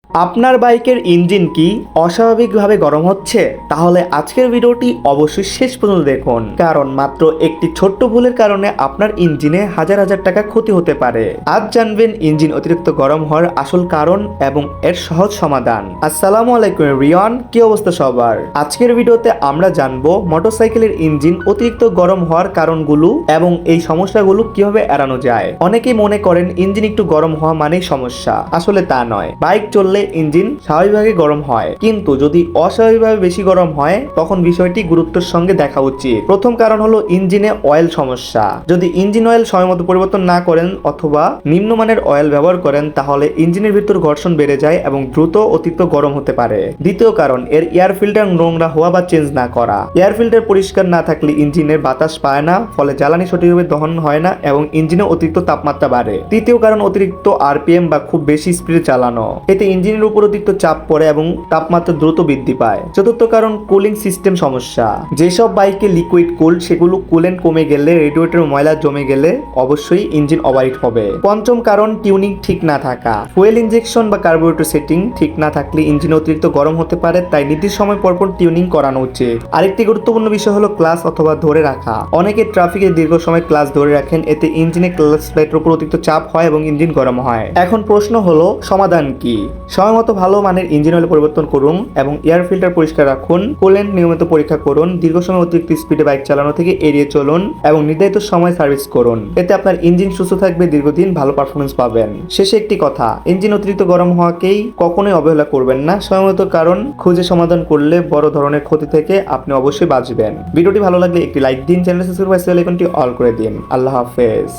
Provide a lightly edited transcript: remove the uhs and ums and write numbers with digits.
আপনার বাইকের ইঞ্জিন কি অস্বাভাবিকভাবে গরম হচ্ছে? তাহলে আজকের ভিডিওটি অবশ্যই শেষ পর্যন্ত দেখুন, কারণ মাত্র একটি ছোট্ট ভুলের কারণে আপনার ইঞ্জিনে হাজার হাজার টাকা ক্ষতি হতে পারে। আজ জানবেন ইঞ্জিন অতিরিক্ত গরম হওয়ার আসল কারণ এবং এর সহজ সমাধান। আসসালামু আলাইকুম রিয়ান, কি অবস্থা সবার? আজকের ভিডিওতে আমরা জানবো মোটরসাইকেলের ইঞ্জিন অতিরিক্ত গরম হওয়ার কারণগুলো এবং এই সমস্যাগুলো কিভাবে এড়ানো যায়। অনেকেই মনে করেন ইঞ্জিন একটু গরম হওয়া মানেই সমস্যা, আসলে তা নয়। বাইক চললে ইঞ্জিন স্বাভাবিকভাবে গরম হয়, কিন্তু যদি অস্বাভাবিকভাবে বেশি গরম হয় তখন বিষয়টি গুরুত্বের সঙ্গে দেখা উচিত। প্রথম কারণ হলো ইঞ্জিনে অয়েল সমস্যা। যদি ইঞ্জিন অয়েল সময়মতো পরিবর্তন না করেন অথবা নিম্নমানের অয়েল ব্যবহার করেন তাহলে ইঞ্জিনের ভিতর ঘর্ষণ বেড়ে যায় এবং দ্রুত অতিরিক্ত গরম হতে পারে। দ্বিতীয় কারণ, এর এয়ার ফিল্টার নোংরা হওয়া বা চেঞ্জ না করা। এয়ার ফিল্টার পরিষ্কার না থাকলে ইঞ্জিনের বাতাস পায় না, ফলে জ্বালানি সঠিকভাবে দহন হয় না এবং ইঞ্জিনে অতিরিক্ত তাপমাত্রা বাড়ে। তৃতীয় কারণ, অতিরিক্ত আরপিএম বা খুব বেশি স্পিডে চালানো। এতে ইঞ্জিনের উপর অতিরিক্ত চাপ পড়ে এবং তাপমাত্রা দ্রুত বৃদ্ধি পায়। চতুর্থ কারণ, কুলিং সিস্টেম সমস্যা। যেসব বাইকে লিকুইড কুলড সেগুলো কুলেন্ট কমে গেলে, রেডিয়েটর ময়লা জমে গেলে অবশ্যই ইঞ্জিন ওভারহিট হবে। পঞ্চম কারণ, টিউনিং ঠিক না থাকা। ফুয়েল ইনজেকশন বা কার্বোরেটর সেটিং ঠিক না থাকলে ইঞ্জিন অতিরিক্ত গরম হতে পারে, তাই নির্দিষ্ট সময় পরপর টিউনিং করানো উচিত। আরেকটি গুরুত্বপূর্ণ বিষয় হলো ক্লাচ অথবা ধরে রাখা। অনেকে ট্রাফিকে দীর্ঘ সময় ক্লাচ ধরে রাখেন, এতে ইঞ্জিনে ক্লাচ প্লেটের উপর অতিরিক্ত চাপ হয় এবং ইঞ্জিন গরম হয়। এখন প্রশ্ন হলো সমাধান কি? সময়মতো ভালো মানের ইঞ্জিন অয়েল পরিবর্তন করুন এবং এয়ার ফিল্টার পরিষ্কার রাখুন। কুলেন্ট নিয়মিত পরীক্ষা করুন। দীর্ঘ সময় অতিরিক্ত স্পিডে বাইক চালানো থেকে এড়িয়ে চলুন এবং নির্ধারিত সময় সার্ভিস করুন। এতে আপনার ইঞ্জিন সুস্থ থাকবে, দীর্ঘদিন ভালো পারফরমেন্স পাবেন। শেষে একটি কথা, ইঞ্জিন অতিরিক্ত গরম হওয়াকেই কখনোই অবহেলা করবেন না। সময়মতো কারণ খুঁজে সমাধান করলে বড় ধরনের ক্ষতি থেকে আপনি অবশ্যই বাঁচবেন। ভিডিওটি ভালো লাগলে একটি লাইক দিন, চ্যানেল সাবস্ক্রাইব করে বেল আইকনটি অল করে দিন। আল্লাহ হাফেজ।